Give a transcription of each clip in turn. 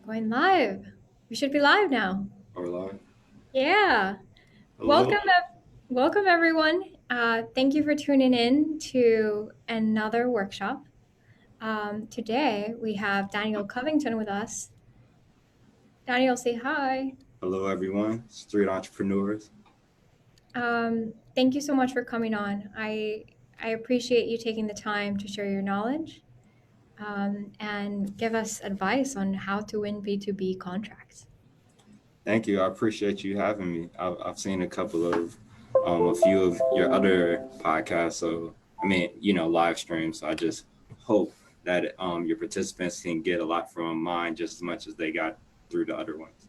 Going live. We should be live now. Are we live? Yeah. Hello. Welcome everyone. Thank you for tuning in to another workshop. Today we have Daniel Covington with us. Daniel, say hi. Hello, everyone. Street entrepreneurs. Thank you so much for coming on. I appreciate you taking the time to share your knowledge and give us advice on how to win B2B contracts. Thank you. I appreciate you having me. I've seen a few of your other podcasts. So, live streams. So I just hope that your participants can get a lot from mine just as much as they got through the other ones.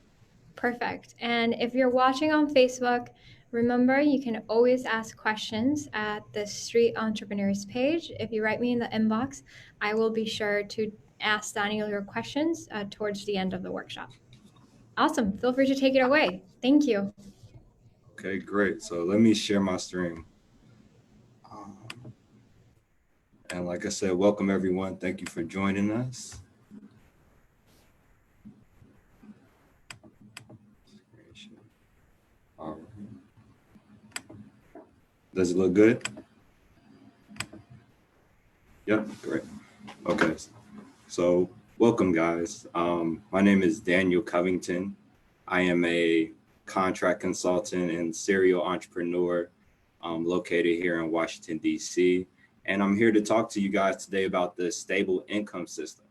Perfect. And if you're watching on Facebook, remember you can always ask questions at the Street Entrepreneurs page. If you write me in the inbox, I will be sure to ask Daniel your questions towards the end of the workshop. Awesome. Feel free to take it away. Thank you. Okay, great. So let me share my stream. Um, and like I said, welcome everyone. Thank you for joining us. All right. Does it look good? Yep, great. Okay, so welcome guys. My name is Daniel Covington. I am a contract consultant and serial entrepreneur located here in Washington, D.C. And I'm here to talk to you guys today about the stable income system.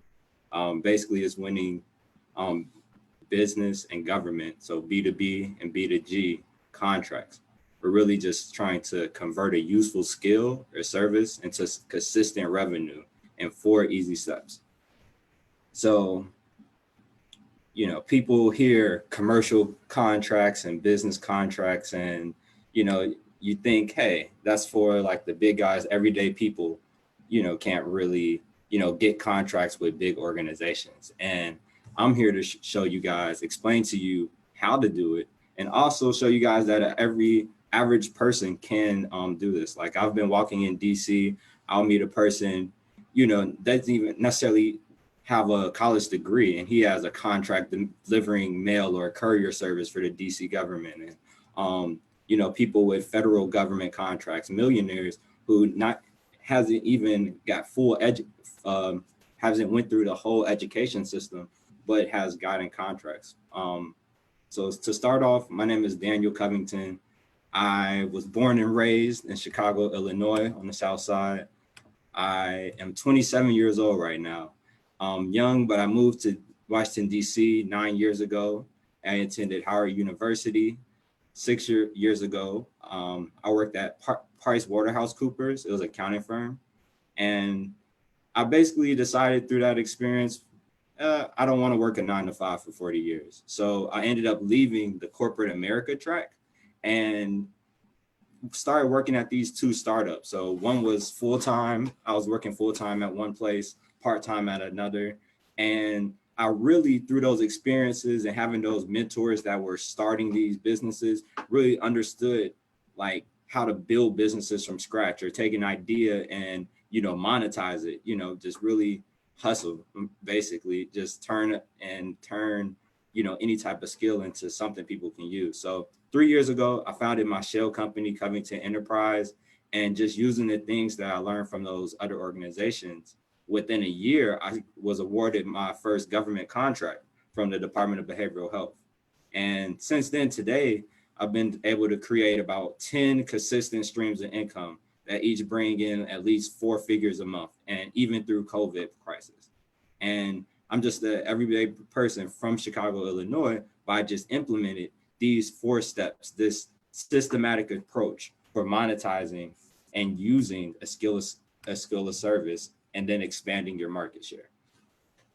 Basically, it's winning business and government, so B2B and B2G contracts. We're really just trying to convert a useful skill or service into consistent revenue in 4 easy steps. So, people hear commercial contracts and business contracts and, you think, hey, that's for like the big guys, everyday people, can't really, get contracts with big organizations. And I'm here to show you guys, explain to you how to do it, and also show you guys that every average person can do this. Like I've been walking in DC, I'll meet a person, doesn't even necessarily have a college degree, and he has a contract delivering mail or courier service for the DC government. And people with federal government contracts, millionaires who hasn't even got hasn't went through the whole education system, but has gotten contracts. So to start off, my name is Daniel Covington. I was born and raised in Chicago, Illinois, on the South Side. I am 27 years old right now. Young, but I moved to Washington, D.C. 9 years ago. I attended Howard University. 6 years ago, I worked at Price Waterhouse Coopers. It was an accounting firm. And I basically decided through that experience, I don't want to work a 9 to 5 for 40 years. So I ended up leaving the corporate America track and started working at these 2 startups. So one was full-time. I was working full-time at one place, part-time at another. And I really, through those experiences and having those mentors that were starting these businesses, really understood like how to build businesses from scratch or take an idea and, monetize it, just really hustle, basically just turn, any type of skill into something people can use. So 3 years ago, I founded my shell company, Covington Enterprise, and just using the things that I learned from those other organizations. Within a year, I was awarded my first government contract from the Department of Behavioral Health. And since then, today, I've been able to create about 10 consistent streams of income that each bring in at least 4 figures a month, and even through COVID crisis. And I'm just an everyday person from Chicago, Illinois, but I just implemented these 4 steps, this systematic approach for monetizing and using a skill of service, and then expanding your market share.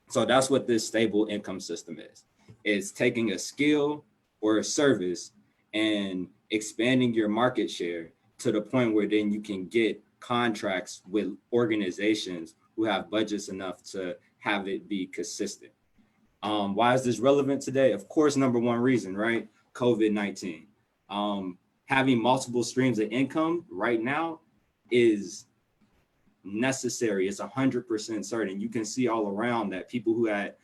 So that's what this stable income system is. It's taking a skill or a service and expanding your market share to the point where then you can get contracts with organizations who have budgets enough to have it be consistent. Why is this relevant today? Of course, number one reason, right? COVID-19. Having multiple streams of income right now is necessary. It's 100% certain. You can see all around that people who had,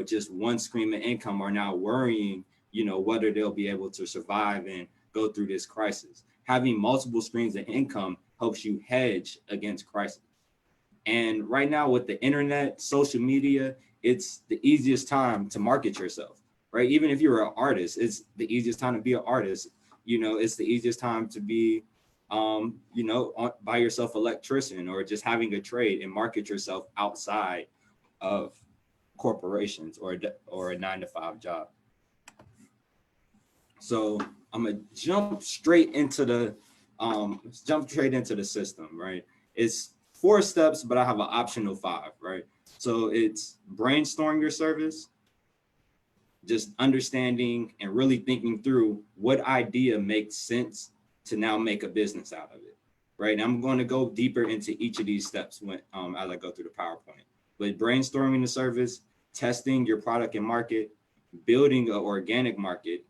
just one stream of income are now worrying, whether they'll be able to survive and go through this crisis. Having multiple streams of income helps you hedge against crisis. And right now with the internet, social media, it's the easiest time to market yourself, right? Even if you're an artist, it's the easiest time to be an artist. It's the easiest time to be, buy yourself an electrician or just having a trade and market yourself outside of corporations or a 9-to-5 job. So I'm gonna jump straight into the system, right? It's 4 steps, but I have an optional 5, right? So it's brainstorm your service, just understanding and really thinking through what idea makes sense to now make a business out of it, right? And I'm going to go deeper into each of these steps when as I go through the PowerPoint. But brainstorming the service, testing your product and market, building an organic market,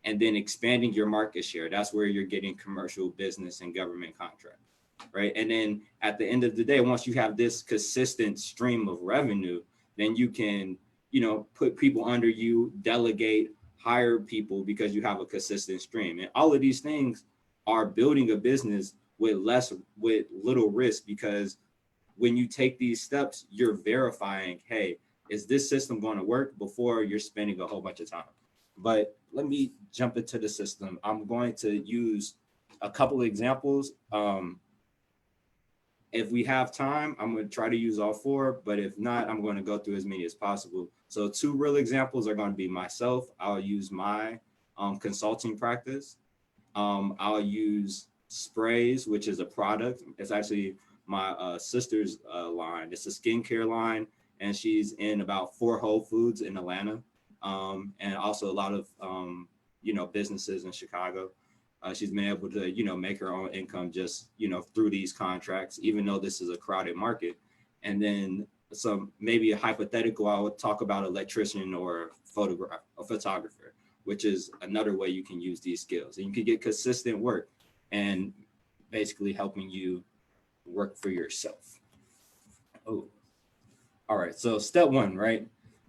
and then expanding your market share. That's where you're getting commercial, business, and government contracts, right? And then at the end of the day, once you have this consistent stream of revenue, then you can, put people under you, delegate, hire people because you have a consistent stream. And all of these things are building a business with little risk, because when you take these steps, you're verifying, hey, is this system going to work before you're spending a whole bunch of time? But let me jump into the system. I'm going to use a couple of examples. If we have time, I'm going to try to use all 4, but if not, I'm going to go through as many as possible. So 2 real examples are going to be myself. I'll use my consulting practice. I'll use Sprays, which is a product. It's actually my sister's line. It's a skincare line, and she's in about 4 Whole Foods in Atlanta, and also a lot of businesses in Chicago. She's been able to make her own income just through these contracts, even though this is a crowded market. And then maybe a hypothetical, I would talk about electrician or a photographer, which is another way you can use these skills, and you can get consistent work and basically helping you work for yourself. Oh, all right. So step 1, right?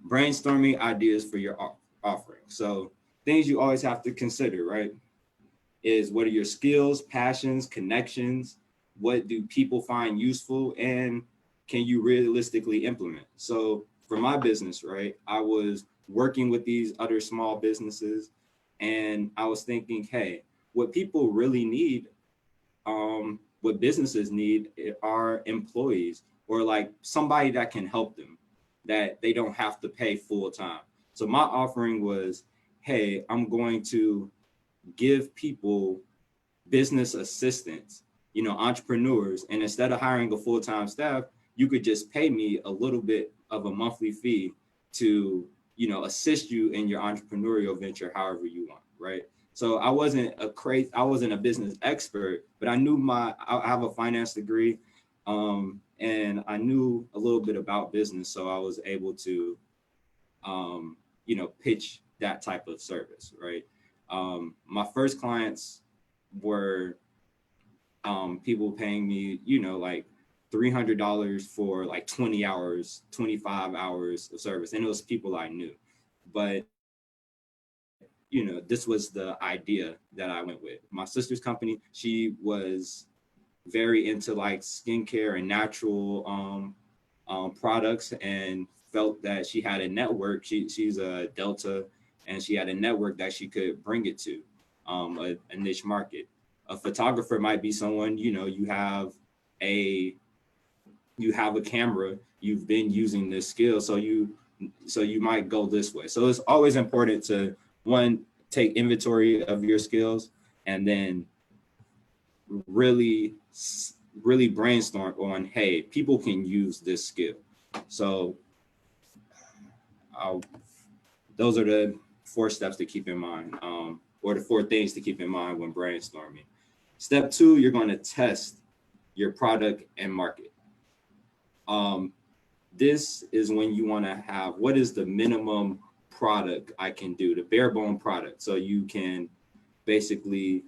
Brainstorming ideas for your offering. So things you always have to consider, right, is what are your skills, passions, connections? What do people find useful, and can you realistically implement? So for my business, right, I was working with these other small businesses, and I was thinking, hey, what people really need, what businesses need are employees, or like somebody that can help them, that they don't have to pay full time. So my offering was, hey, I'm going to give people business assistants, entrepreneurs, and instead of hiring a full-time staff, you could just pay me a little bit of a monthly fee to, assist you in your entrepreneurial venture however you want, right? So I wasn't a business expert, but I knew I have a finance degree, and I knew a little bit about business, so I was able to, pitch that type of service, right? My first clients were people paying me, like $300 for like 20 hours, 25 hours of service. And it was people I knew. But, this was the idea that I went with. My sister's company, she was very into like skincare and natural products, and felt that she had a network. She's a Delta, and she had a network that she could bring it to, a niche market. A photographer might be someone, you have a camera, you've been using this skill, so you might go this way. So it's always important to, one, take inventory of your skills, and then really brainstorm on, hey, people can use this skill. So those are the 4 steps to keep in mind, or the 4 things to keep in mind when brainstorming. Step 2, you're going to test your product and market. This is when you want to have, what is the minimum product I can do, the bare bone product, so you can basically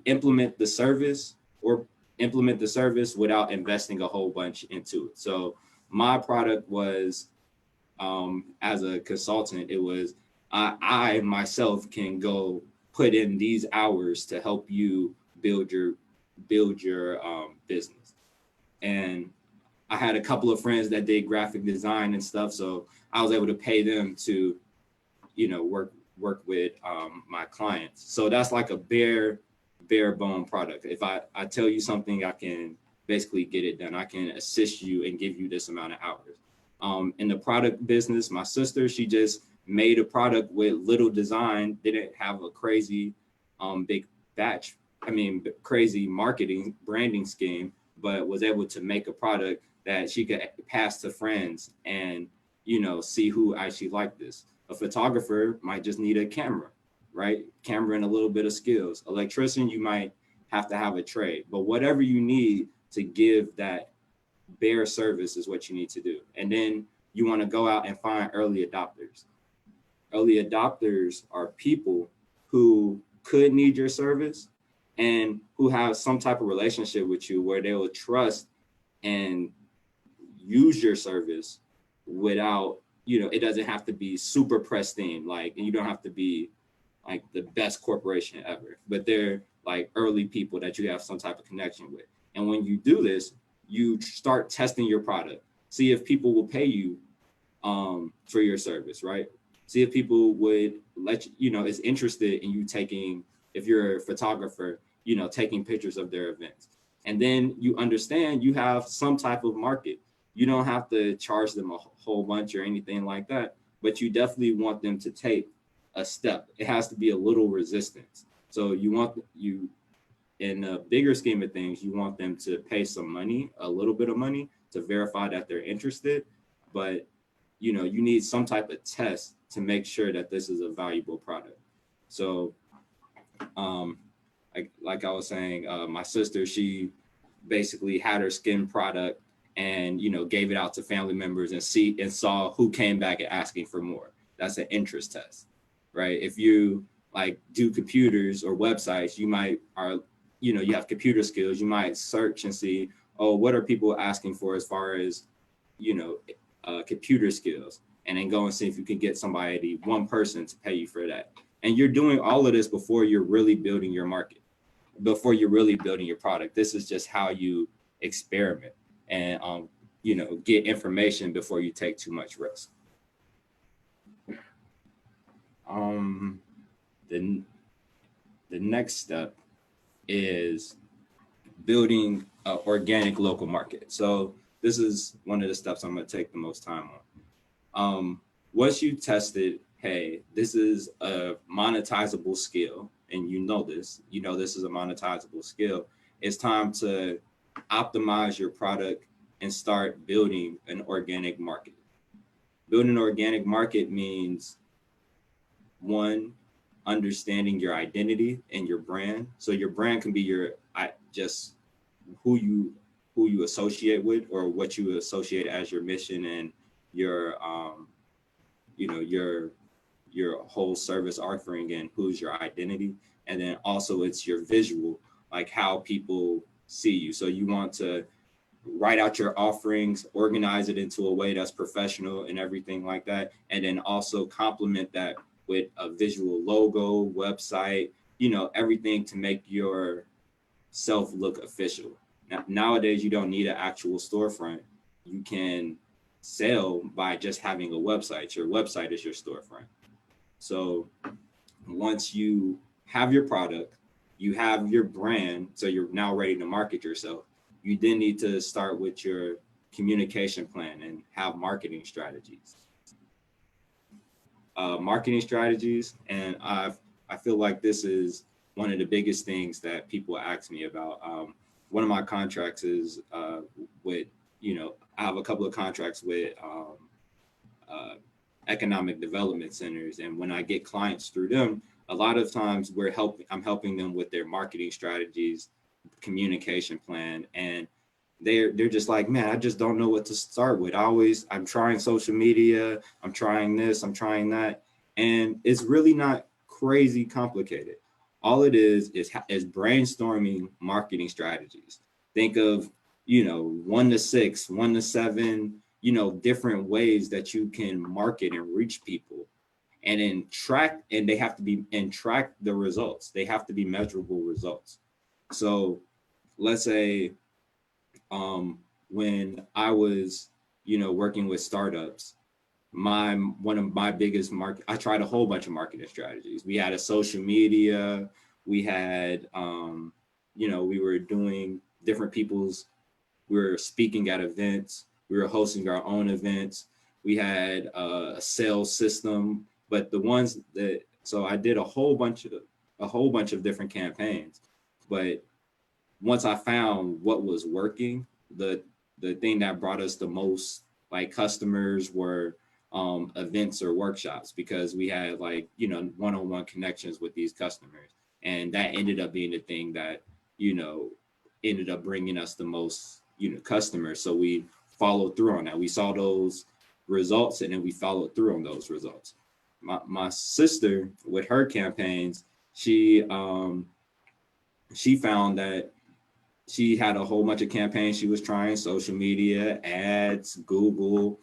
implement the service without investing a whole bunch into it. So my product was, as a consultant, it was I myself can go put in these hours to help you build your business. And I had a couple of friends that did graphic design and stuff, so I was able to pay them to, work with my clients. So that's like a bare bone product. If I tell you something, I can basically get it done. I can assist you and give you this amount of hours. In the product business, my sister, she just made a product with little design, didn't have a crazy big batch, crazy marketing branding scheme, but was able to make a product that she could pass to friends and, see who actually liked this. A photographer might just need a camera, right? Camera and a little bit of skills. Electrician, you might have to have a trade, but whatever you need to give that bare service is what you need to do. And then you want to go out and find early adopters. Early adopters are people who could need your service and who have some type of relationship with you where they will trust and use your service without, it doesn't have to be super pristine, and you don't have to be like the best corporation ever, but they're like early people that you have some type of connection with. And when you do this, you start testing your product, see if people will pay you for your service, right? See if people would let you, is interested in you taking, if you're a photographer, taking pictures of their events. And then you understand you have some type of market. You don't have to charge them a whole bunch or anything like that, but you definitely want them to take a step. It has to be a little resistance. So you in a bigger scheme of things, you want them to pay some money, a little bit of money to verify that they're interested. But, you need some type of test to make sure that this is a valuable product. So, like I was saying, my sister, she basically had her skin product and, gave it out to family members and saw who came back and asking for more. That's an interest test, right? If you like do computers or websites, you have computer skills, you might search and see, oh, what are people asking for as far as, computer skills, and then go and see if you can get one person to pay you for that. And you're doing all of this before you're really building your market, before you're really building your product. This is just how you experiment and, get information before you take too much risk. The next step is building an organic local market. So this is one of the steps I'm going to take the most time on. Once you tested, hey, this is a monetizable skill, and this is a monetizable skill, it's time to optimize your product and start building an organic market. Building an organic market means, one, understanding your identity and your brand. So your brand can be just who you associate with, or what you associate as your mission and your your whole service offering, and who's your identity. And then also it's your visual, like how people see you. So you want to write out your offerings, organize it into a way that's professional and everything like that. And then also complement that with a visual logo, website, everything to make your self look official. Nowadays, you don't need an actual storefront. You can sell by just having a website. Your website is your storefront. So once you have your product, you have your brand, so you're now ready to market yourself. You then need to start with your communication plan and have marketing strategies. And I feel like this is one of the biggest things that people ask me about. One of my contracts is with, I have a couple of contracts with economic development centers, and when I get clients through them, a lot of times I'm helping them with their marketing strategies, communication plan, and they're just like, man, I just don't know what to start with. I'm trying social media, I'm trying this, I'm trying that, and it's really not crazy complicated. All it is brainstorming marketing strategies. Think of 1 to 6, 1 to 7, different ways that you can market and reach people, and then they have to be and track the results. They have to be measurable results. So let's say when I was, working with startups, one of my biggest I tried a whole bunch of marketing strategies. We had a social media, we had we were doing different people's, we were speaking at events, we were hosting our own events, we had a sales system. But the ones that, so I did a whole bunch of different campaigns. But once I found what was working, the thing that brought us the most like customers were events or workshops, because we had like one-on-one connections with these customers, and that ended up being the thing that ended up bringing us the most customers. So we followed through on that. We saw those results, and then we followed through on those results. My sister, with her campaigns, she found that she had a whole bunch of campaigns she was trying, social media, ads, Google,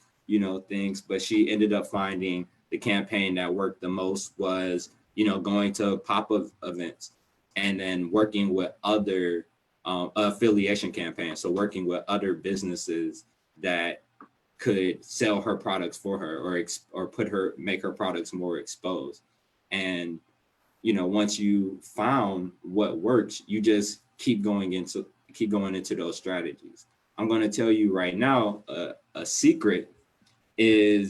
things. But she ended up finding the campaign that worked the most was, going to pop-up events, and then working with other affiliation campaigns. So working with other businesses that could sell her products for her, or make her products more exposed. And once you found what works, you just keep going into those strategies. I'm going to tell you right now, a secret in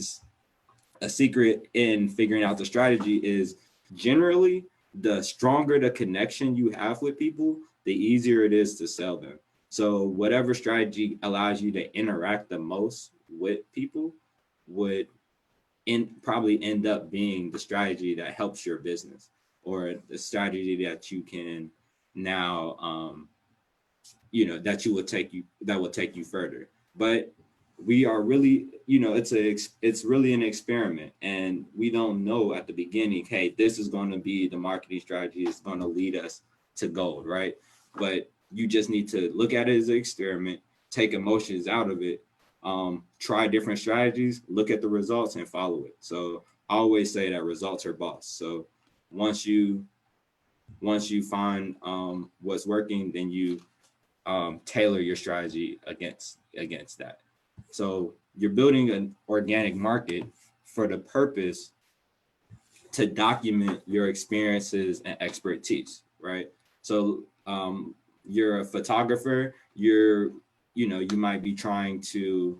figuring out the strategy is, generally, the stronger the connection you have with people, the easier it is to sell them. So whatever strategy allows you to interact the most with people would probably end up being the strategy that helps your business, or the strategy that you can now that will take you further. But we are really, it's really an experiment, and we don't know at the beginning, hey, this is going to be the marketing strategy, is going to lead us to gold, right? But you just need to look at it as an experiment, take emotions out of it, try different strategies, look at the results, and follow it. So I always say that results are boss. So once you find what's working, then you tailor your strategy against that. So you're building an organic market for the purpose to document your experiences and expertise, right? So you're a photographer, you might be trying to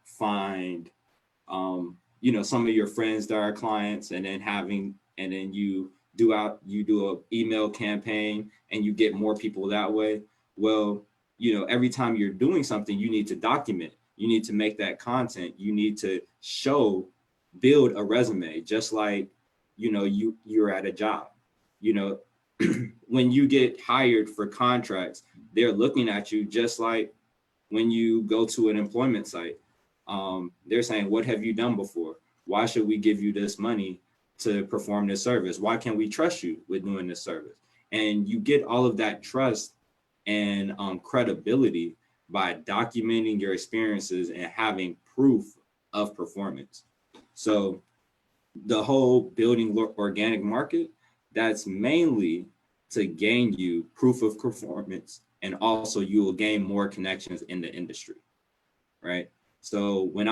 find some of your friends that are clients, and then you do a email campaign, and you get more people that way. Well, every time you're doing something, you need to document, you need to make that content, you need to build a resume, just like you're at a job. When you get hired for contracts, they're looking at you just like when you go to an employment site. They're saying, what have you done before? Why should we give you this money to perform this service? Why can't we trust you with doing this service? And you get all of that trust and credibility by documenting your experiences and having proof of performance. So the whole building organic market, that's mainly to gain you proof of performance, and also you will gain more connections in the industry, right? So when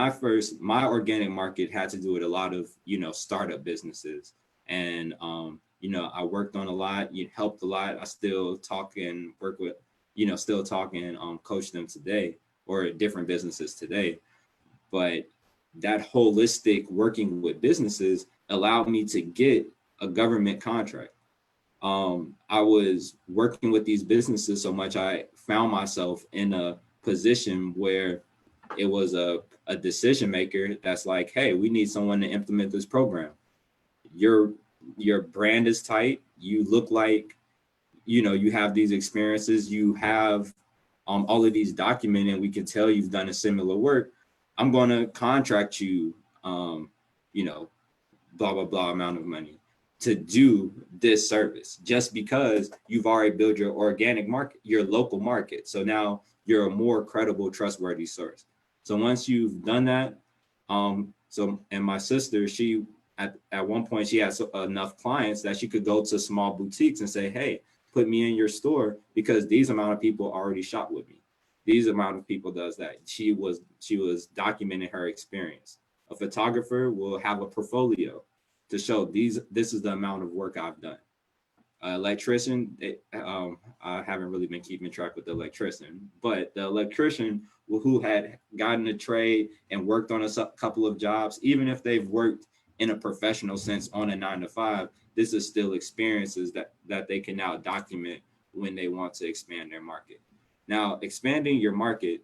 my organic market had to do with a lot of, startup businesses, and, I worked on a lot, helped a lot. I still talk and work with, coach them today, or different businesses today. But that holistic working with businesses allowed me to get a government contract. I was working with these businesses so much, I found myself in a position where it was a decision maker that's like, hey, we need someone to implement this program. Your brand is tight. You look like, you have these experiences. You have all of these documented. We can tell you've done a similar work. I'm going to contract you, blah, blah, blah amount of money to do this service, just because you've already built your organic market, your local market. So now you're a more credible, trustworthy source. So once you've done that, and my sister, she at one point she had enough clients that she could go to small boutiques and say, hey, put me in your store because these amount of people already shop with me. These amount of people does that. She was documenting her experience. A photographer will have a portfolio to show this is the amount of work I've done. Electrician, I haven't really been keeping track with the electrician, but the electrician who had gotten a trade and worked on a couple of jobs, even if they've worked in a professional sense on a 9 to 5, this is still experiences that they can now document when they want to expand their market. Now, expanding your market,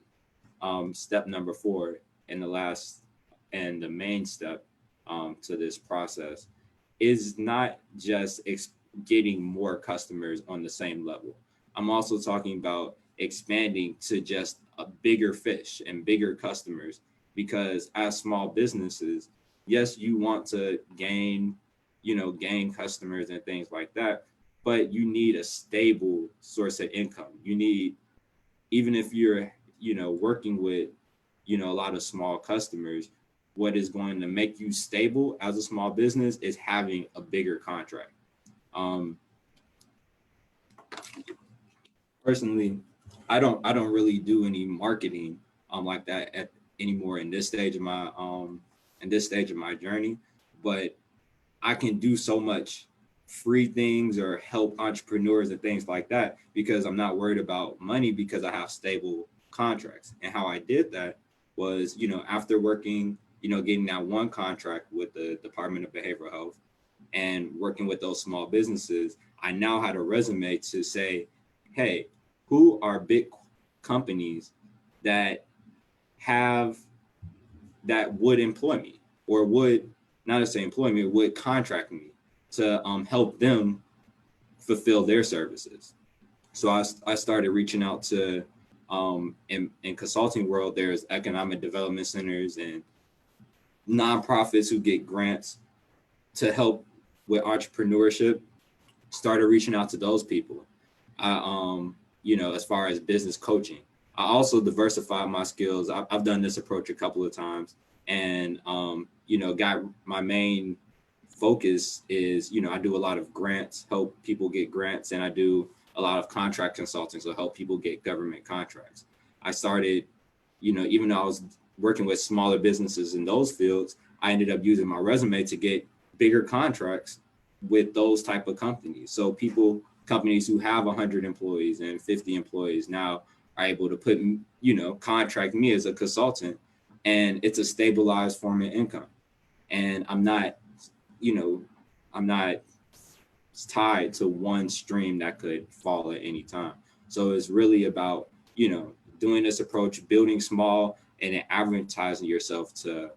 step number 4, and the main step to this process is not just getting more customers on the same level. I'm also talking about expanding to just a bigger fish and bigger customers, because as small businesses, yes, you want to gain customers and things like that, but you need a stable source of income. You need, even if you're, working with, a lot of small customers, what is going to make you stable as a small business is having a bigger contract. Um, Personally, I don't really do any marketing like that anymore in this stage of my journey, but I can do so much free things or help entrepreneurs and things like that because I'm not worried about money because I have stable contracts. And how I did that was, after working, getting that one contract with the Department of Behavioral Health and working with those small businesses, I now had a resume to say, hey, who are big companies that have that would employ me or would not necessarily employ me, would contract me to help them fulfill their services. So I started reaching out to in consulting world, there's economic development centers and nonprofits who get grants to help with entrepreneurship. Started reaching out to those people. As far as business coaching, I also diversified my skills. I've done this approach a couple of times, and got my main focus is, I do a lot of grants, help people get grants, and I do a lot of contract consulting, so help people get government contracts. I started, even though I was working with smaller businesses in those fields, I ended up using my resume to get bigger contracts with those type of companies. So companies who have 100 employees and 50 employees now are able to contract me as a consultant, and it's a stabilized form of income. And I'm not tied to one stream that could fall at any time. So it's really about, doing this approach, building small, and then advertising yourself to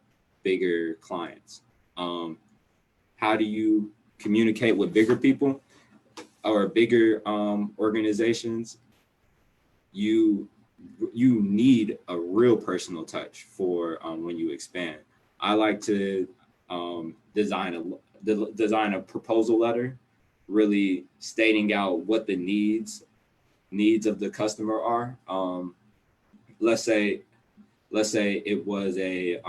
bigger clients. How do you communicate with bigger people or bigger organizations? You need a real personal touch for when you expand. I like to design a proposal letter, really stating out what the needs of the customer are. Let's say it was a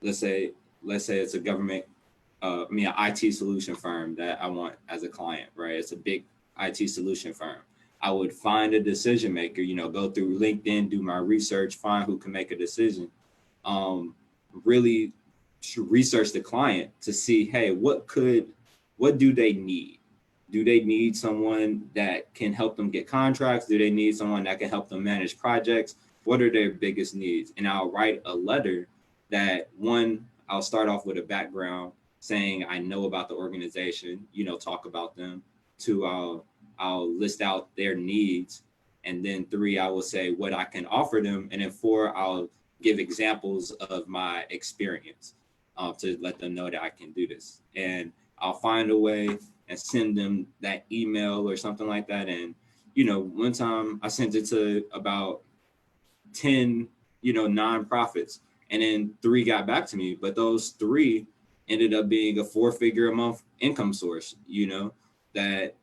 let's say it's a government, an IT solution firm that I want as a client, right? It's a big IT solution firm. I would find a decision maker, go through LinkedIn, do my research, find who can make a decision. Really research the client to see, hey, what do they need? Do they need someone that can help them get contracts? Do they need someone that can help them manage projects? What are their biggest needs? And I'll write a letter that, one, I'll start off with a background saying I know about the organization, talk about them. 2, I'll list out their needs. And then 3, I will say what I can offer them. And then 4, I'll give examples of my experience to let them know that I can do this. And I'll find a way and send them that email or something like that. And, one time I sent it to about 10, nonprofits, and then 3 got back to me. But those 3 ended up being a 4-figure a month income source, that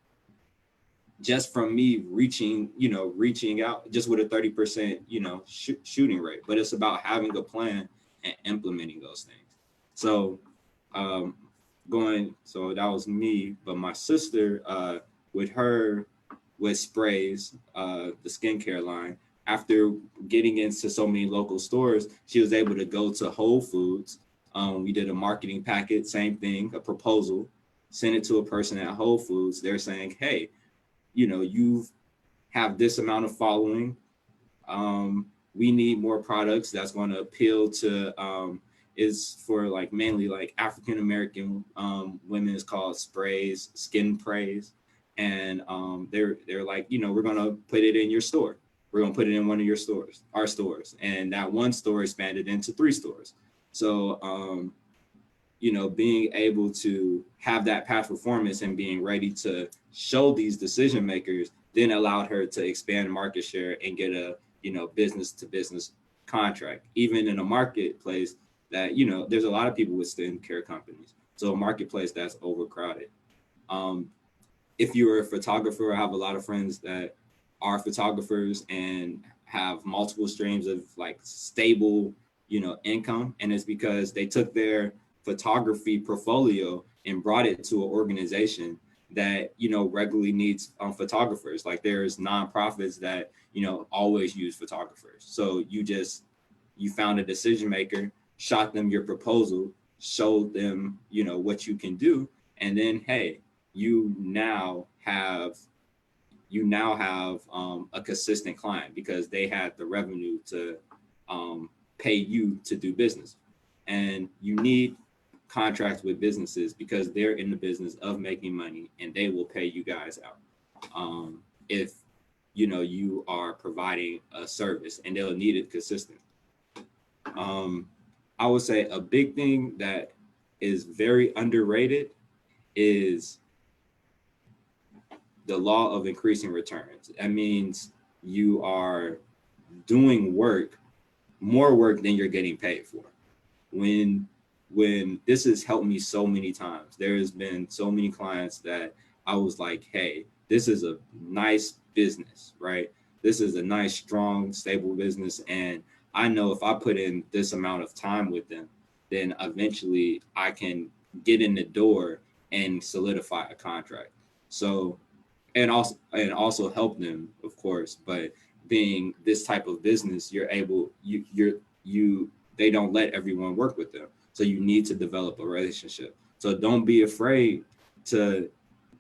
just from me reaching out just with a 30%, shooting rate. But it's about having a plan and implementing those things. So um, so that was me, but my sister, with her, with sprays, the skincare line, after getting into so many local stores, she was able to go to Whole Foods. We did a marketing packet, same thing, a proposal, send it to a person at Whole Foods. They're saying, hey, you have this amount of following. We need more products that's going to appeal to, is for like mainly like African American women. Is called sprays, skin praise, and they're like, we're going to put it in your store. We're going to put it in one of your stores, our stores, and that one store expanded into 3 stores. So being able to have that past performance and being ready to show these decision makers then allowed her to expand market share and get a, business to business contract, even in a marketplace that, there's a lot of people with skincare companies. So a marketplace that's overcrowded. If you're a photographer, I have a lot of friends that are photographers and have multiple streams of like stable, income. And it's because they took their photography portfolio and brought it to an organization that, regularly needs photographers. Like there's nonprofits that, always use photographers. So you found a decision maker, shot them your proposal, showed them, what you can do. And then, hey, you now have a consistent client because they had the revenue to pay you to do business. And you need contracts with businesses because they're in the business of making money and they will pay you guys out if you are providing a service, and they'll need it consistent. I would say a big thing that is very underrated is the law of increasing returns. That means you are doing more work than you're getting paid for. When this has helped me so many times, there has been so many clients that I was like, hey, this is a nice business, right? This is a nice, strong, stable business. And I know if I put in this amount of time with them, then eventually I can get in the door and solidify a contract. So, and also help them, of course, but being this type of business, they don't let everyone work with them. So you need to develop a relationship. So don't be afraid to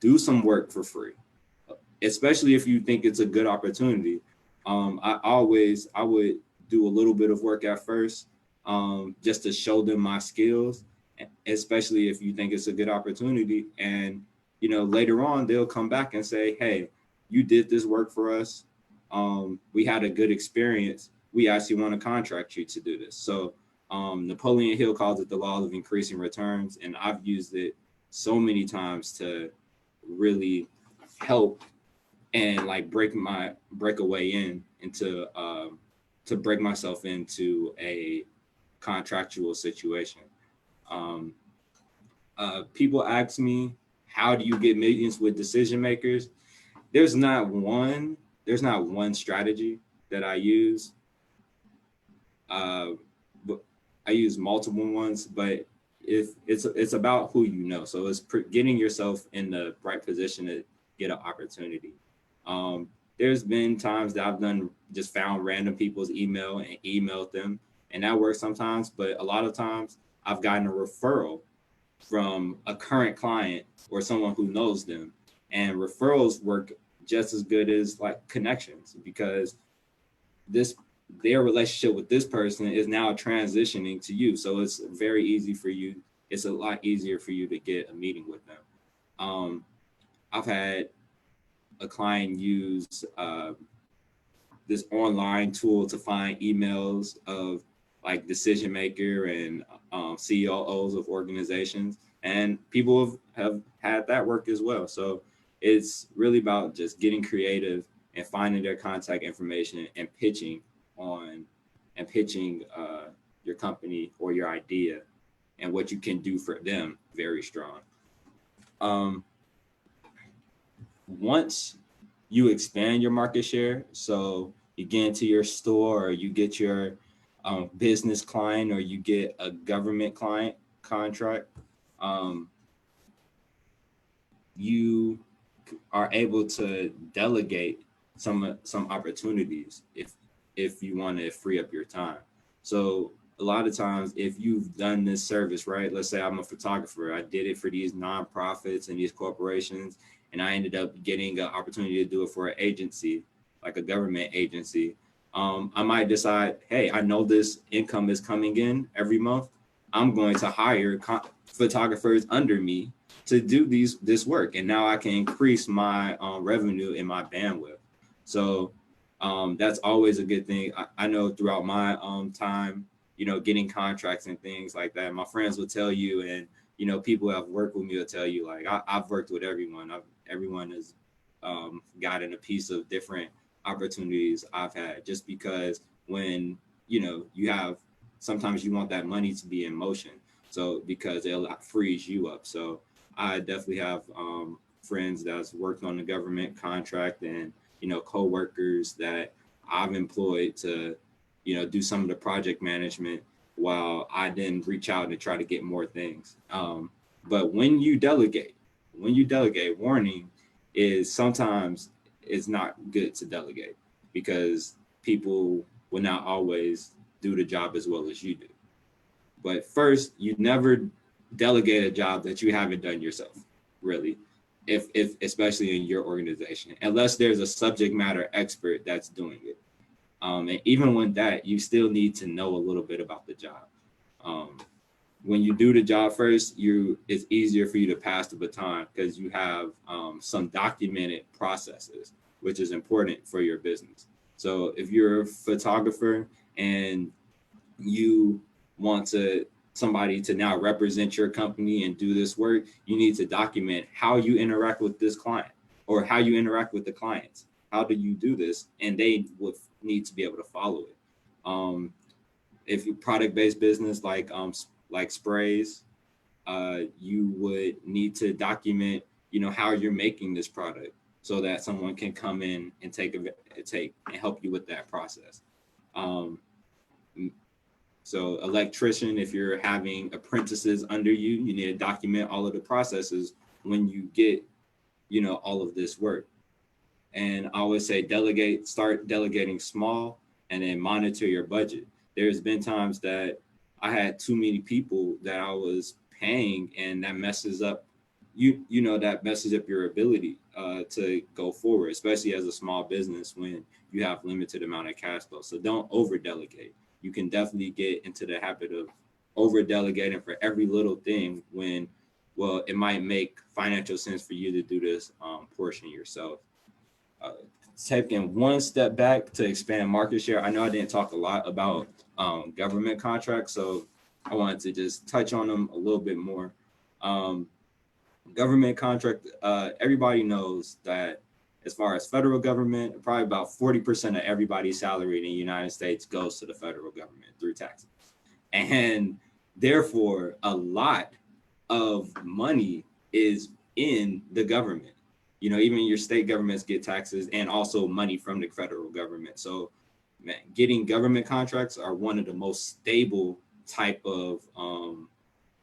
do some work for free, especially if you think it's a good opportunity. I would do a little bit of work at first, just to show them my skills, especially if you think it's a good opportunity. And, later on, they'll come back and say, hey, you did this work for us. We had a good experience. We actually want to contract you to do this. So Napoleon Hill calls it the law of increasing returns. And I've used it so many times to really help and like break a way into to break myself into a contractual situation. People ask me, how do you get meetings with decision makers? There's not one strategy that I use. But I use multiple ones, but if it's about who you know. So it's getting yourself in the right position to get an opportunity. There's been times that I've just found random people's email and emailed them, and that works sometimes. But a lot of times I've gotten a referral from a current client or someone who knows them, and referrals work just as good as like connections, because their relationship with this person is now transitioning to you. So it's very easy for you. It's a lot easier for you to get a meeting with them. I've had a client use this online tool to find emails of like decision maker and COOs of organizations, and people have had that work as well. So it's really about just getting creative and finding their contact information and pitching your company or your idea and what you can do for them very strong. Once you expand your market share. So you get into your store, or you get your business client, or you get a government client contract. Um, you are able to delegate some opportunities if you want to free up your time. So a lot of times, if you've done this service, right? Let's say I'm a photographer. I did it for these nonprofits and these corporations, and I ended up getting an opportunity to do it for an agency, like a government agency. I might decide, hey, I know this income is coming in every month. I'm going to hire photographers under me to do this work, and now I can increase my revenue and my bandwidth. So that's always a good thing. I know throughout my time, getting contracts and things like that, my friends will tell you, and people who have worked with me will tell you, like I've worked with everyone. Everyone has gotten a piece of different opportunities I've had, just because when you have, sometimes you want that money to be in motion, so because it frees you up. So I definitely have friends that's worked on the government contract, and coworkers that I've employed to do some of the project management while I then reach out and try to get more things. But when you delegate, warning is sometimes it's not good to delegate, because people will not always do the job as well as you do. But first, you never delegate a job that you haven't done yourself, really, if especially in your organization, unless there's a subject matter expert that's doing it. And even when that, you still need to know a little bit about the job. Um, when you do the job first, it's easier for you to pass the baton, because you have some documented processes, which is important for your business. So if you're a photographer and you want somebody to now represent your company and do this work, you need to document how you interact with this client, or how you interact with the clients. How do you do this? And they would need to be able to follow it. If you product-based business, like sprays, you would need to document, how you're making this product, so that someone can come in and take and help you with that process. Um, so electrician, if you're having apprentices under you, you need to document all of the processes when you get, all of this work. And I always say start delegating small, and then monitor your budget. There's been times that I had too many people that I was paying, and that messes up that messes up your ability to go forward, especially as a small business when you have limited amount of cash flow. So don't over delegate. You can definitely get into the habit of over delegating for every little thing, when, well, it might make financial sense for you to do this portion yourself. uh, Taking one step back to expand market share. I know I didn't talk a lot about government contracts, so I wanted to just touch on them a little bit more. Um, Government contract, everybody knows that as far as federal government, probably about 40% of everybody's salary in the United States goes to the federal government through taxes. And therefore, a lot of money is in the government. Even your state governments get taxes, and also money from the federal government. So, man, getting government contracts are one of the most stable type of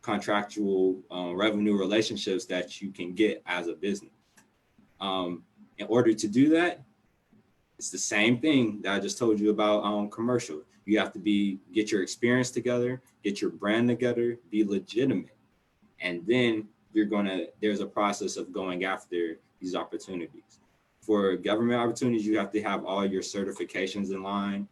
contractual revenue relationships that you can get as a business. In order to do that, it's the same thing that I just told you about commercial. You have to get your experience together, get your brand together, be legitimate, and then there's a process of going after these opportunities. For government opportunities, you have to have all your certifications in line.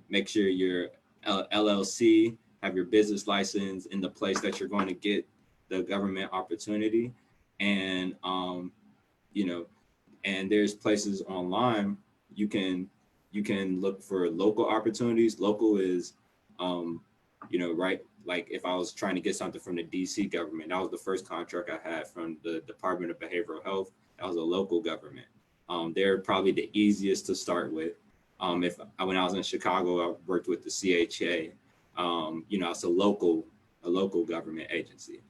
Make sure your LLC, have your business license in the place that you're going to get the government opportunity. And you know and there's places online you can look for local opportunities. Local is right, like if I was trying to get something from the DC government, that was the first contract I had from the Department of Behavioral Health. That was a local government. They're probably the easiest to start with. If When I was in Chicago, I worked with the CHA. It's a local government agency.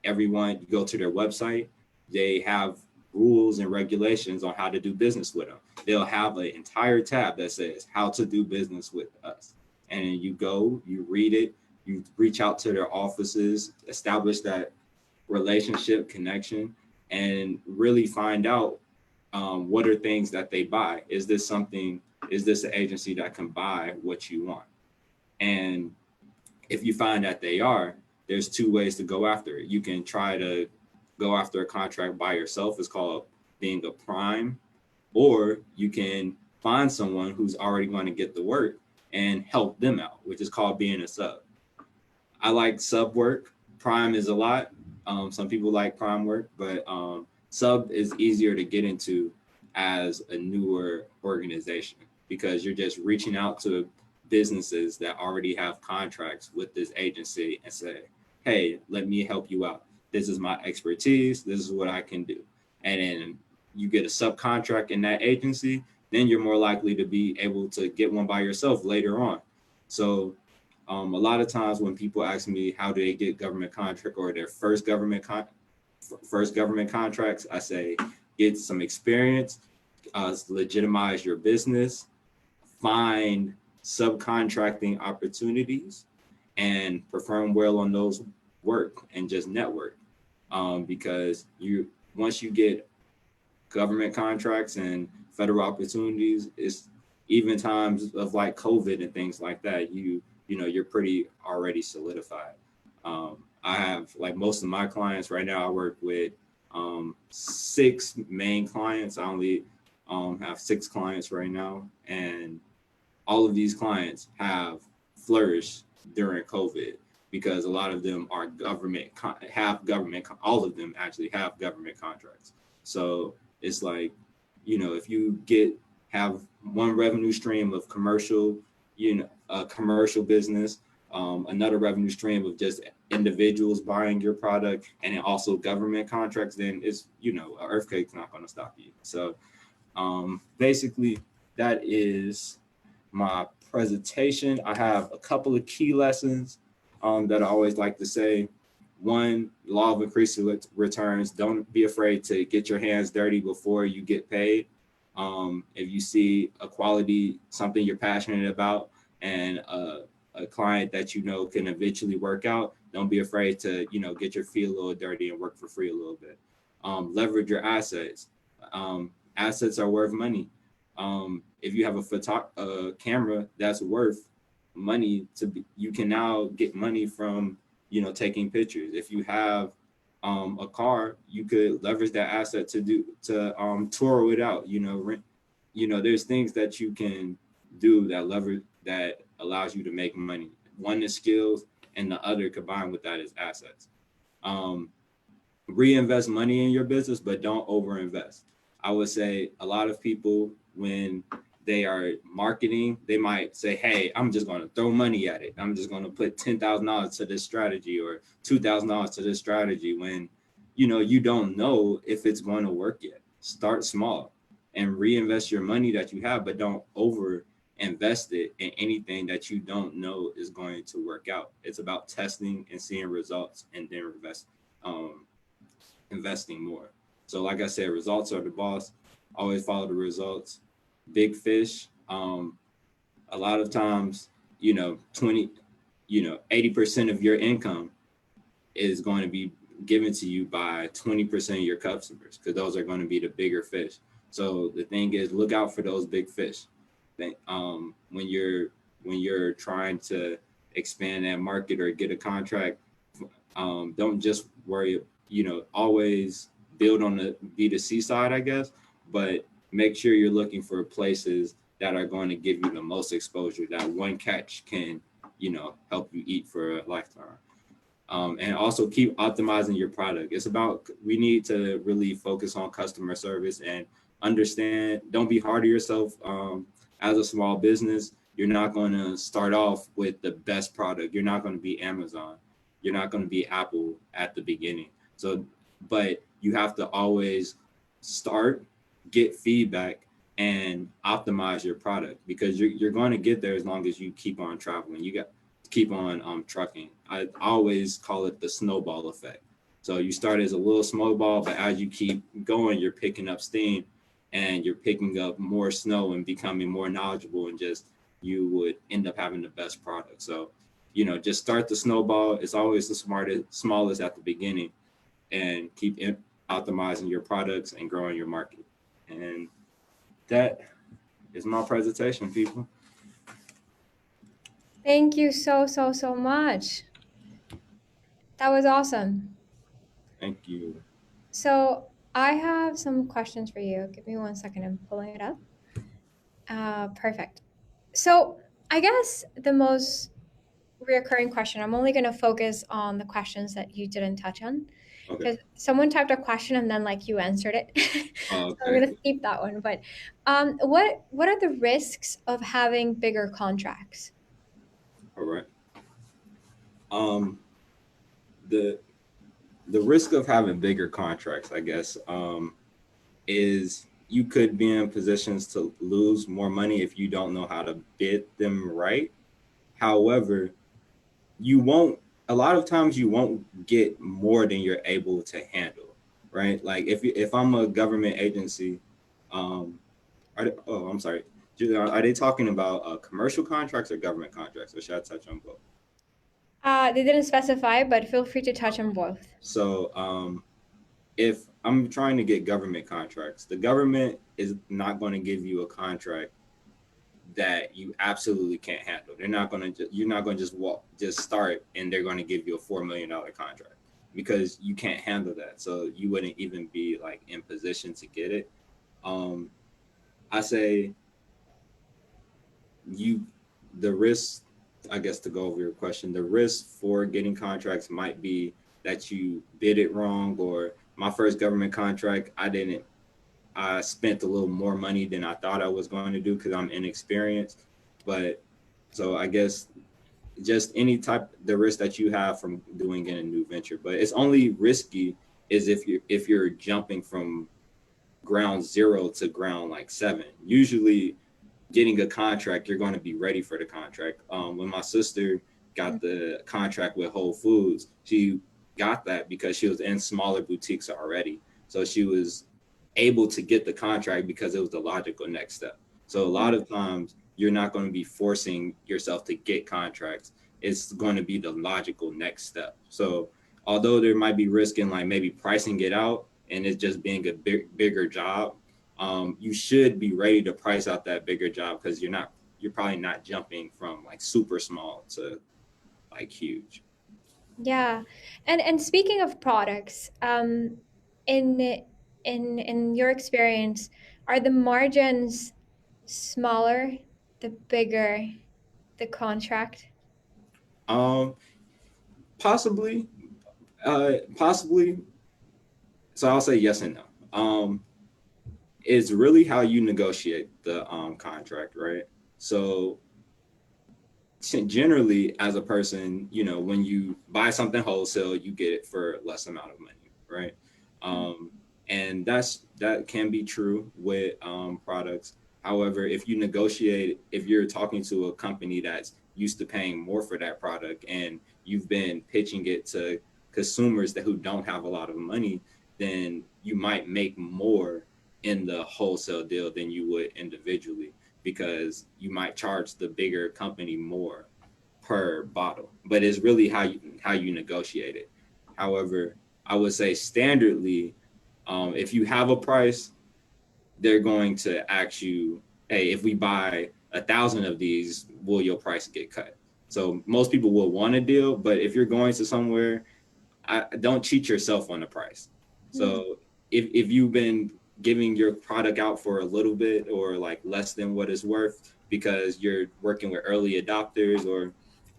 Everyone, you go to their website, they have rules and regulations on how to do business with them. They'll have an entire tab that says how to do business with us. And you go, you read it, you reach out to their offices, establish that relationship connection, and really find out what are things that they buy. Is this something, is this an agency that can buy what you want? And if you find that they are, there's two ways to go after it. You can try to go after a contract by yourself. It's called being a prime, or you can find someone who's already going to get the work and help them out, which is called being a sub. I like sub work. Prime is a lot. Some people like prime work, but sub is easier to get into as a newer organization because you're just reaching out to businesses that already have contracts with this agency and say, hey, let me help you out. This is my expertise. This is what I can do. And then you get a subcontract in that agency, then you're more likely to be able to get one by yourself later on. So a lot of times when people ask me how do they get government contract or their first government contracts, I say get some experience, legitimize your business, find subcontracting opportunities, and perform well on those work and just network. Because once you get government contracts and federal opportunities, it's even times of like COVID and things like that, you're pretty already solidified. I have like most of my clients right now, I work with 6 main clients. I only have 6 clients right now, and all of these clients have flourished during COVID because a lot of them are all of them actually have government contracts. So it's like, if you have one revenue stream of commercial, commercial business, another revenue stream of just individuals buying your product, and then also government contracts, then it's, an earthquake's not going to stop you. So basically that is my presentation. I have a couple of key lessons that I always like to say. One, law of increasing returns. Don't be afraid to get your hands dirty before you get paid. If you see a quality, something you're passionate about, and a client that can eventually work out, don't be afraid to get your feet a little dirty and work for free a little bit. Leverage your assets. Assets are worth money. If you have a camera that's worth money, you can now get money from taking pictures. If you have a car, you could leverage that asset to tour it out. There's things that you can do that allows you to make money. One is skills, and the other combined with that is assets. Reinvest money in your business, but don't overinvest. I would say a lot of people, when they are marketing, they might say, hey, I'm just going to throw money at it. I'm just going to put $10,000 to this strategy or $2,000 to this strategy when, you don't know if it's going to work yet. Start small and reinvest your money that you have, but don't over invest it in anything that you don't know is going to work out. It's about testing and seeing results and then investing more. So like I said, results are the boss. Always follow the results. Big fish. A lot of times, 80% of your income is going to be given to you by 20% of your customers, because those are going to be the bigger fish. So the thing is, look out for those big fish. When you're trying to expand that market or get a contract, don't just worry, always build on the B2C side, I guess, but make sure you're looking for places that are going to give you the most exposure, that one catch can, help you eat for a lifetime. And also keep optimizing your product. We need to really focus on customer service and understand, don't be hard on yourself. As a small business, you're not going to start off with the best product. You're not going to be Amazon. You're not going to be Apple at the beginning. So, but you have to always start, get feedback, and optimize your product, because you're going to get there as long as you keep on traveling. You got to keep on trucking. I always call it the snowball effect. So you start as a little snowball, but as you keep going, you're picking up steam and you're picking up more snow and becoming more knowledgeable, and just you would end up having the best product. So, just start the snowball. It's always the smallest at the beginning, and keep optimizing your products and growing your market. And that is my presentation, people. Thank you so, so, so much. That was awesome. Thank you. So I have some questions for you. Give me 1 second. I'm pulling it up. Perfect. So I guess the most reoccurring question, I'm only going to focus on the questions that you didn't touch on, Okay. because someone typed a question and then like you answered it. So I'm Okay. going to skip that one. But what are the risks of having bigger contracts? All right. Um, the the risk of having bigger contracts, I guess, is you could be in positions to lose more money if you don't know how to bid them right. However, you won't. A lot of times, you won't get more than you're able to handle, right? Like if I'm a government agency, um, I'm sorry. Are they talking about commercial contracts or government contracts, or should I touch on both? They didn't specify, but feel free to touch on both. So, if I'm trying to get government contracts, the government is not going to give you a contract that you absolutely can't handle. They're not going to. You're not going to just start, and they're going to give you a $4 million contract, because you can't handle that. So you wouldn't even be like in position to get it. Um, I say you the risk, I guess, to go over your question, the risk for getting contracts might be that you bid it wrong. Or my first government contract, I spent a little more money than I thought I was going to do because I'm inexperienced. But so I guess just any type the risk that you have from doing in a new venture. But it's only risky is if you're jumping from ground zero to ground like seven. Usually getting a contract, you're going to be ready for the contract. When my sister got the contract with Whole Foods, she got that because she was in smaller boutiques already. So she was able to get the contract because it was the logical next step. So a lot of times you're not going to be forcing yourself to get contracts. It's going to be the logical next step. So although there might be risk in like maybe pricing it out and it just being a bigger job, you should be ready to price out that bigger job, because you're probably not jumping from like super small to like huge. Yeah, and speaking of products, in in your experience, are the margins smaller the bigger the contract? Um, possibly, possibly. So I'll say yes and no. It's really how you negotiate the contract, right? So generally, as a person, when you buy something wholesale, you get it for less amount of money, right? um, and that can be true with products. However, if you're talking to a company that's used to paying more for that product, and you've been pitching it to consumers who don't have a lot of money, then you might make more in the wholesale deal than you would individually, because you might charge the bigger company more per bottle. But it's really how you negotiate it. However, I would say standardly, if you have a price, they're going to ask you, hey, if we buy 1,000 of these, will your price get cut? So most people will want a deal, but if you're going to somewhere, don't cheat yourself on the price. Mm. So if you've been giving your product out for a little bit or like less than what it's worth because you're working with early adopters or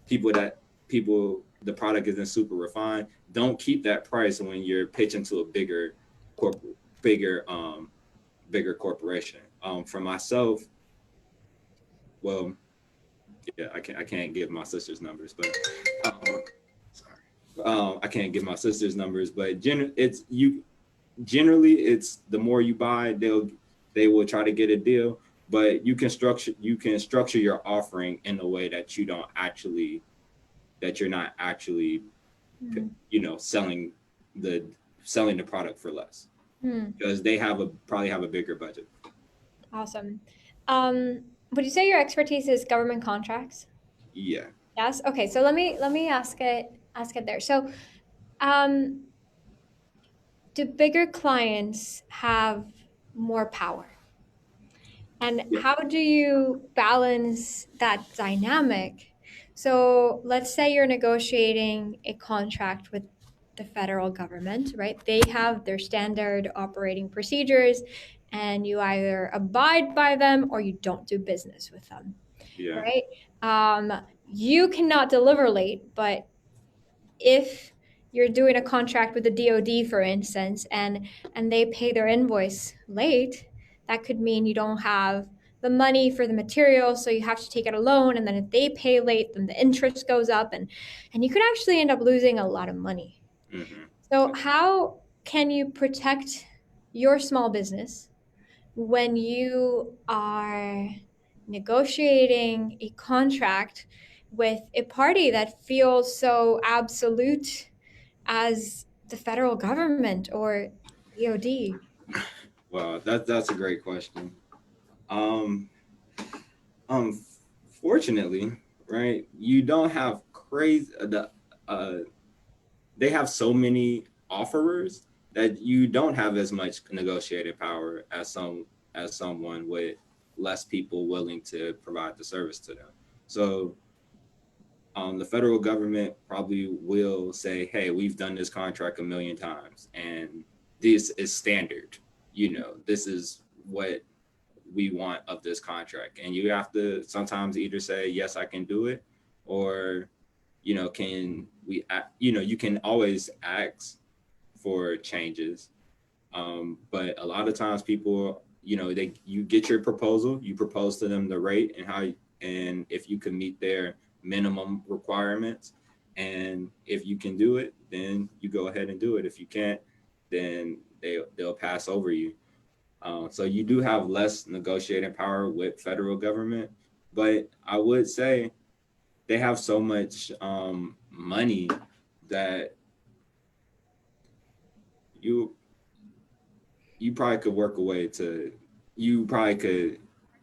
people the product isn't super refined, don't keep that price when you're pitching to a corporate bigger bigger corporation. For myself, well, yeah, I can't give my sister's numbers, but sorry. I can't give my sister's numbers, but generally it's the more you buy, they will try to get a deal, but you can structure your offering in a way that you're not actually Mm. selling the selling the product for less Hmm. because they probably have a bigger budget. Awesome. Would you say your expertise is government contracts? Yeah. Yes. Okay. So let me ask it there. So, um, do bigger clients have more power? And Yeah. how do you balance that dynamic? So let's say you're negotiating a contract with the federal government, right? They have their standard operating procedures, and you either abide by them or you don't do business with them, Yeah. right? You cannot deliver late, but if you're doing a contract with the DoD, for instance, and they pay their invoice late, that could mean you don't have the money for the material, so you have to take out a loan. And then if they pay late, then the interest goes up, and you could actually end up losing a lot of money. Hmm. So how can you protect your small business when you are negotiating a contract with a party that feels so absolute as the federal government or DoD? Well, that's a great question. Um, um, Fortunately, right, you don't have crazy uh they have so many offerers that you don't have as much negotiated power as someone with less people willing to provide the service to them. So the federal government probably will say, "Hey, we've done this contract a million times, and this is standard. This is what we want of this contract." And you have to sometimes either say, "Yes, I can do it," or can we? You can always ask for changes, but a lot of times people, you get your proposal, you propose to them the rate and and if you can meet their minimum requirements, and if you can do it, then you go ahead and do it. If you can't, then they'll pass over you. So you do have less negotiating power with federal government, but I would say they have so much money that you you probably could work a way to you probably could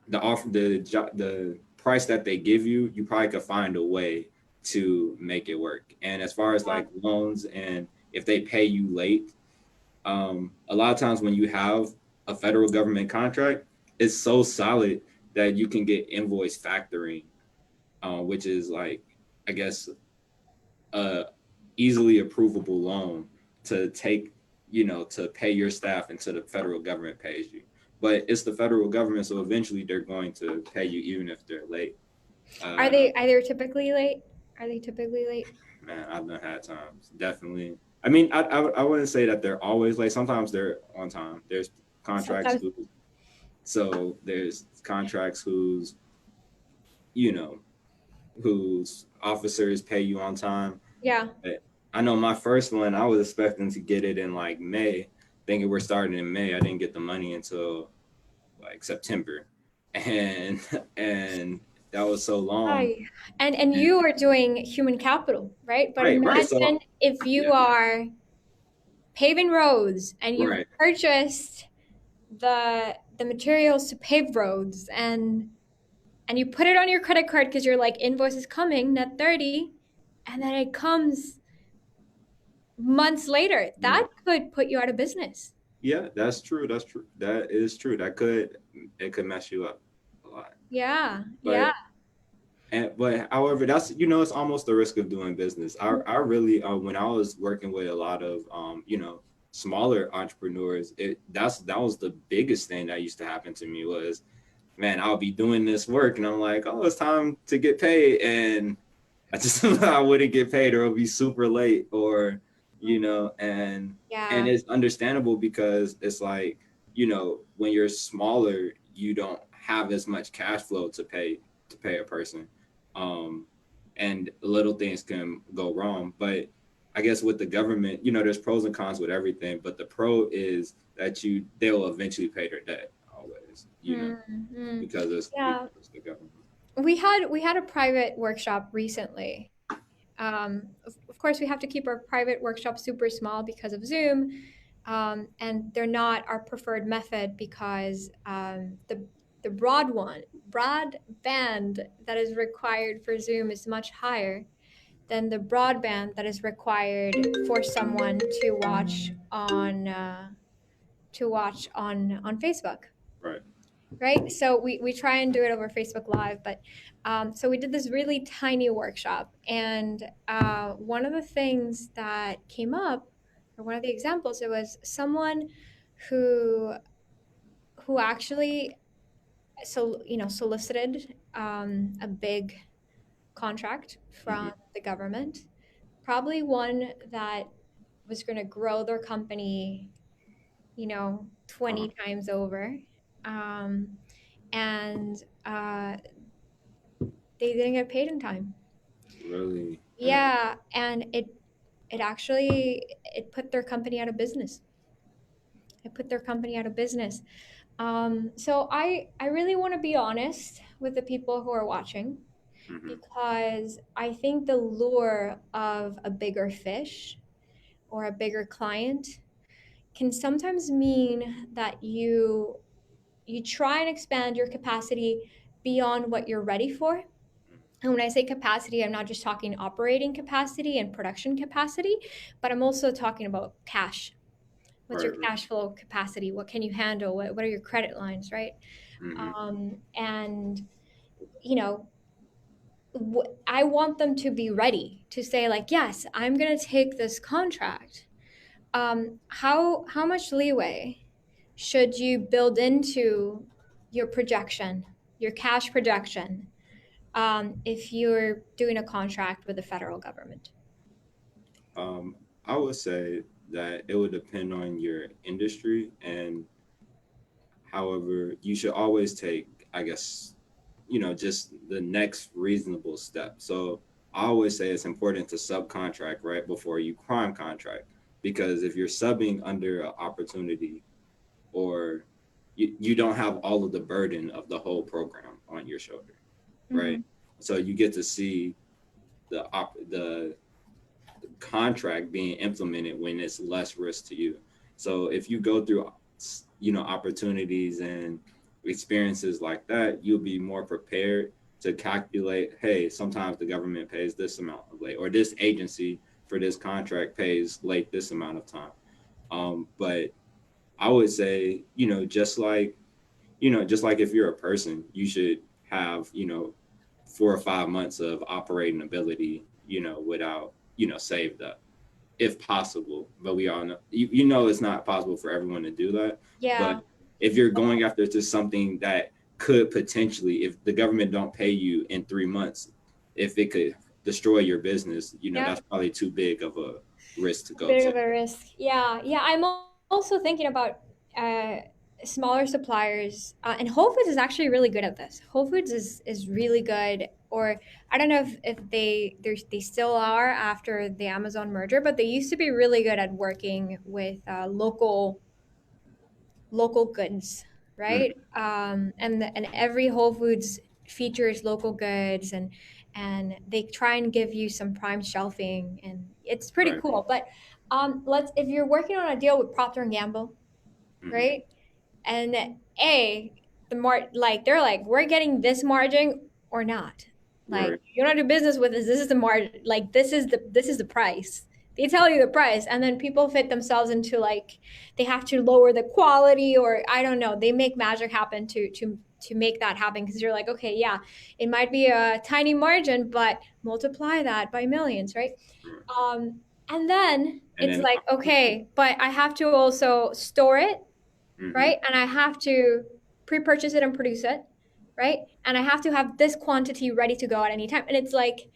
the price that they give you, you probably could find a way to make it work. And as far as Yeah. like loans, and if they pay you late, a lot of times when you have a federal government contract, it's so solid that you can get invoice factoring, which is like, I guess, a easily approvable loan to take, to pay your staff until the federal government pays you. But it's the federal government, so eventually they're going to pay you even if they're late. Are Uh, they typically late? Are they typically late? Man, I've done had times, definitely. I mean, I wouldn't say that they're always late. Sometimes they're on time. Contracts Sometimes, who, there's contracts you know, whose officers pay you on time. yeah. I know my first one, I was expecting to get it in like May, thinking we're starting in May. I didn't get the money until like September, and and that was so long. Hi. And you are doing human capital, right? But Right. imagine So if you yeah, are paving roads and you've right. purchased the materials to pave roads, and you put it on your credit card because you're like, invoice is coming net 30, and then it comes months later. Yeah, That could put you out of business. yeah, that's true. That's true. That is true. It could mess you up a lot. Yeah, yeah. But but however, that's it's almost the risk of doing business. I really when I was working with a lot of smaller entrepreneurs, that was the biggest thing that used to happen to me was, man, I'll be doing this work and I'm like, oh, it's time to get paid, and I just I wouldn't get paid, or it'll be super late, or and Yeah. it's understandable because it's like, when you're smaller, you don't have as much cash flow to pay a person, um, and little things can go wrong. But I guess with the government, there's pros and cons with everything. But the pro is that they'll eventually pay their debt always, Mm-hmm. because Yeah. it's the government. We had a private workshop recently, Of course, we have to keep our private workshops super small because of Zoom, and they're not our preferred method because the broadband that is required for Zoom is much higher than the broadband that is required for someone to watch on Facebook, Right. right? So we try and do it over Facebook Live, but so we did this really tiny workshop, and one of the things that came up, or one of the examples, it was someone who actually solicited a big contract Mm-hmm. from the government, probably one that was going to grow their company, 20 Uh-huh. times over. Um, and they didn't get paid in time. Really? Mm. Yeah, and it actually it put their company out of business. It put their company out of business. So I really want to be honest with the people who are watching, Mm-hmm. because I think the lure of a bigger fish or a bigger client can sometimes mean that you try and expand your capacity beyond what you're ready for. And when I say capacity, I'm not just talking operating capacity and production capacity, but I'm also talking about cash. What's your Right. Right. cash flow capacity? What can you handle? What are your credit lines, right? Mm-hmm. And you know, I want them to be ready to say like, yes, I'm going to take this contract. How much leeway should you build into your projection, your cash projection, if you're doing a contract with the federal government? Um, I would say that it would depend on your industry, and however, you should always take, I guess, just the next reasonable step. So I always say it's important to subcontract right before you prime contract, because if you're subbing under an opportunity, or you don't have all of the burden of the whole program on your shoulder, right? Hmm. So you get to see the contract being implemented when it's less risk to you. So if you go through, opportunities and experiences like that, you'll be more prepared to calculate, hey, sometimes the government pays this amount of late, or this agency for this contract pays late this amount of time. But I would say, just like if you're a person, you should have, 4 or 5 months of operating ability, without, saved up, if possible. But we all know, it's not possible for everyone to do that. But Yeah, if you're going after just something that could potentially, if the government don't pay you in 3 months, if it could destroy your business, yeah, that's probably too big of a risk to go bit take. of a risk. Yeah, yeah. I'm also thinking about uh, smaller suppliers, and Whole Foods is actually really good at this. Whole Foods is really good, or I don't know if they still are after the Amazon merger, but they used to be really good at working with local goods, Mm, right? And every Whole Foods features local goods, and they try and give you some prime shelving, and it's pretty right. cool. But let's if you're working on a deal with Procter and Gamble, Hmm. right? And a like they're like, we're getting this margin or not. Like, Right. you don't do business with us. This is the margin. Like, this is the price. They tell you the price, and then people fit themselves into like they have to lower the quality, or I don't know. They make magic happen to make that happen, because you're like, okay, yeah, it might be a tiny margin, but multiply that by millions, right? Right. And then And it's then, like, okay, but I have to also store it, mhm, right? And I have to pre-purchase it and produce it, right? And I have to have this quantity ready to go at any time. And it's like,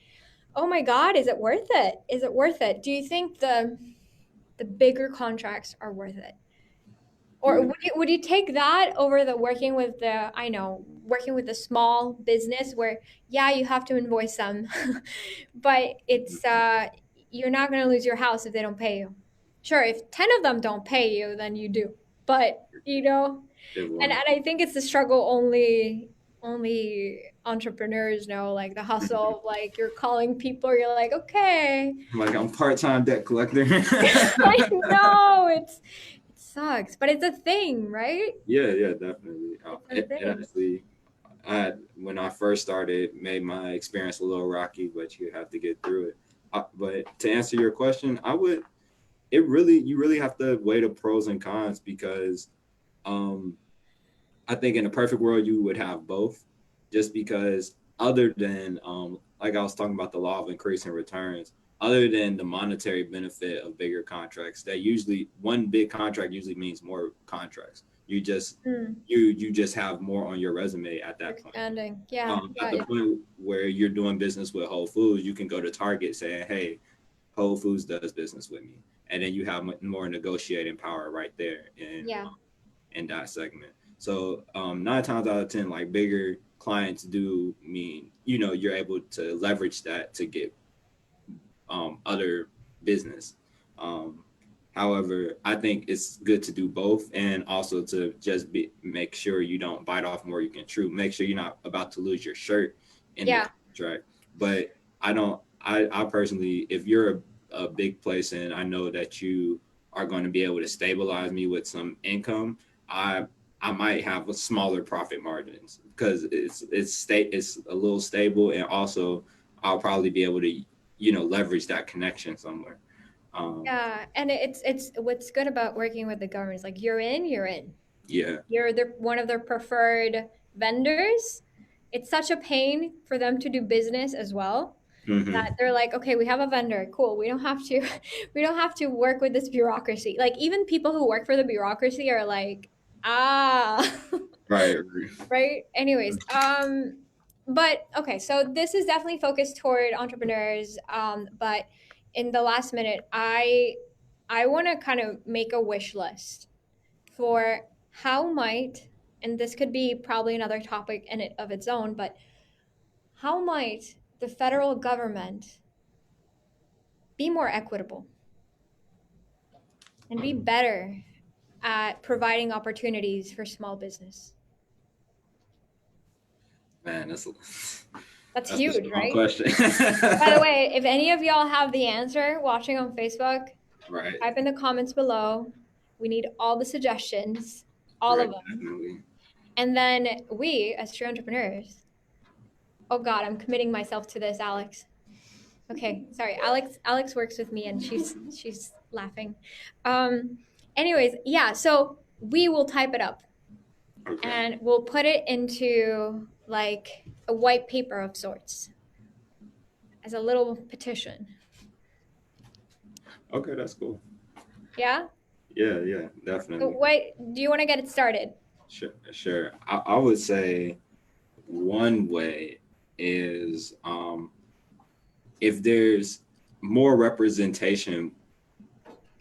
oh my God, is it worth it? Is it worth it? Do you think the bigger contracts are worth it? Or yeah, would you take that over the working with the, I know, working with a small business where, yeah, you have to invoice them, but it's mhm, you're not going to lose your house if they don't pay you. Sure, if 10 of them don't pay you, then you do. But, if and one. I think it's the struggle only entrepreneurs know, like the hustle of like you're calling people, you're like, okay. Like I'm part-time debt collector. I know it sucks, but it's a thing, right? Yeah, definitely. It's a It thing. actually, when I first started, made my experience a little rocky, but you have to get through it. But to answer your question, I would. You really have to weigh the pros and cons because, um, I think in a perfect world you would have both, just because other than like I was talking about the law of increasing returns, other than the monetary benefit of bigger contracts, that usually one big contract usually means more contracts. You just have more on your resume at that point. Expanding. Yeah, At yeah, the yeah. point where you're doing business with Whole Foods, you can go to Target saying, "Hey, Whole Foods does business with me," and then you have more negotiating power right there Yeah. in that segment. So 9 times out of 10, like bigger clients do mean you're able to leverage that to get other business. Um, However, I think it's good to do both, and also to just make sure you don't bite off more you can chew. Make sure you're not about to lose your shirt in the Yeah. contract. But I don't. I personally, if you're a big place and I know that you are going to be able to stabilize me with some income, I I might have a smaller profit margins because it's a little stable, and also I'll probably be able to leverage that connection somewhere. Um, Yeah. And it's what's good about working with the government is like you're in, you're in. yeah. You're one of their preferred vendors. It's such a pain for them to do business as well that Hmm. they're like, okay, we have a vendor, cool. We don't have to, we don't have to work with this bureaucracy. Like even people who work for the bureaucracy are like, ah, Right. right. Anyways, but okay, so this is definitely focused toward entrepreneurs. But in the last minute, I want to kind of make a wish list for how might, and this could be probably another topic in it of its own, but how might the federal government be more equitable and be better at providing opportunities for small business? Man, That's that's a huge, strong right? question. By the way, if any of y'all have the answer watching on Facebook, Right. type in the comments below. We need all the suggestions, all Right. of them. Definitely. And then we, as true entrepreneurs, oh God, I'm committing myself to this, Alex. Okay, sorry. Alex works with me and she's laughing. Um anyways, yeah, so we will type it up Okay. and we'll put it into like a white paper of sorts as a little petition. Okay, that's cool. Yeah? Yeah, So definitely. what do you want to get it started? Sure. I would say one way is if there's more representation,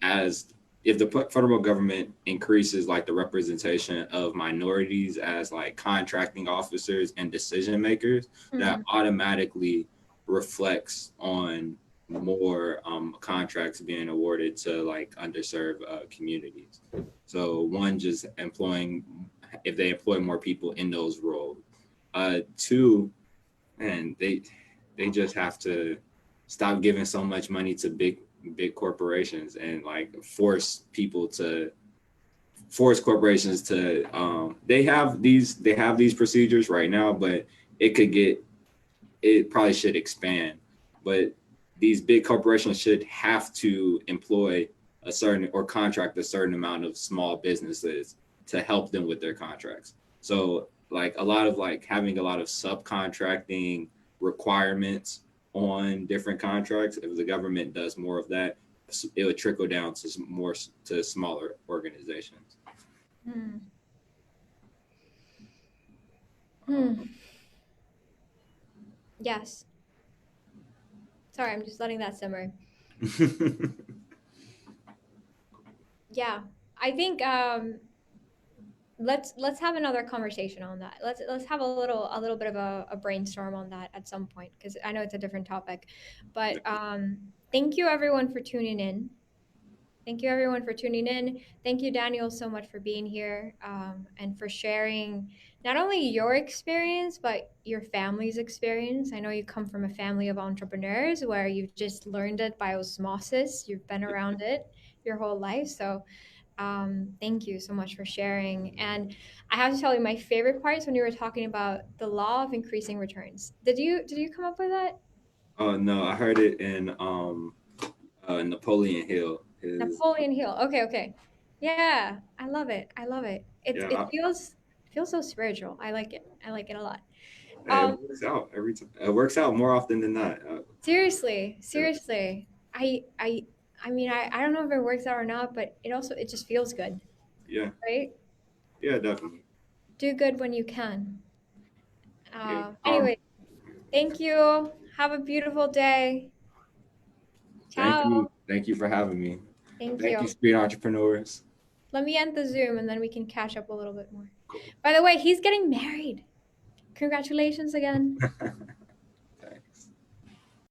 as if the federal government increases like the representation of minorities as like contracting officers and decision makers, that Mhm. automatically reflects on more contracts being awarded to like underserved communities. So one, just employing, if they employ more people in those roles. Two, and they just have to stop giving so much money to big corporations and like force corporations to they have these procedures right now, but it could get it probably should expand. But these big corporations should have to employ a certain or contract a certain amount of small businesses to help them with their contracts. So like a lot of like having a lot of subcontracting requirements on different contracts, if the government does more of that, it would trickle down to more to smaller organizations. Hmm. Hmm. Yes. Sorry, I'm just letting that simmer. Yeah. I think let's have another conversation on that. Let's have a little bit of a brainstorm on that at some point because I know it's a different topic. But thank you everyone for tuning in. Thank you, everyone, for tuning in. Thank you, Daniel, so much for being here and for sharing not only your experience, but your family's experience. I know you come from a family of entrepreneurs where you've just learned it by osmosis, you've been around it your whole life. So, thank you so much for sharing. And I have to tell you, my favorite part is when you were talking about the law of increasing returns. Did you come up with that? Oh no, I heard it in Napoleon Hill. His Napoleon Hill. Okay, okay. Yeah, I love it. I love it. It yeah, it feels so spiritual. I like it. I like it a lot. it Um, works out every time. It works out more often than not. seriously, Yeah, seriously. I mean, I don't know if it works out or not, but it just feels good, yeah, right? yeah, definitely. Do good when you can. Yeah. Anyway, thank you. Have a beautiful day. Ciao. Thank you for having me. Thank Thank you. you, street entrepreneurs. Let me end the Zoom and then we can catch up a little bit more. By the way, he's getting married. Congratulations again.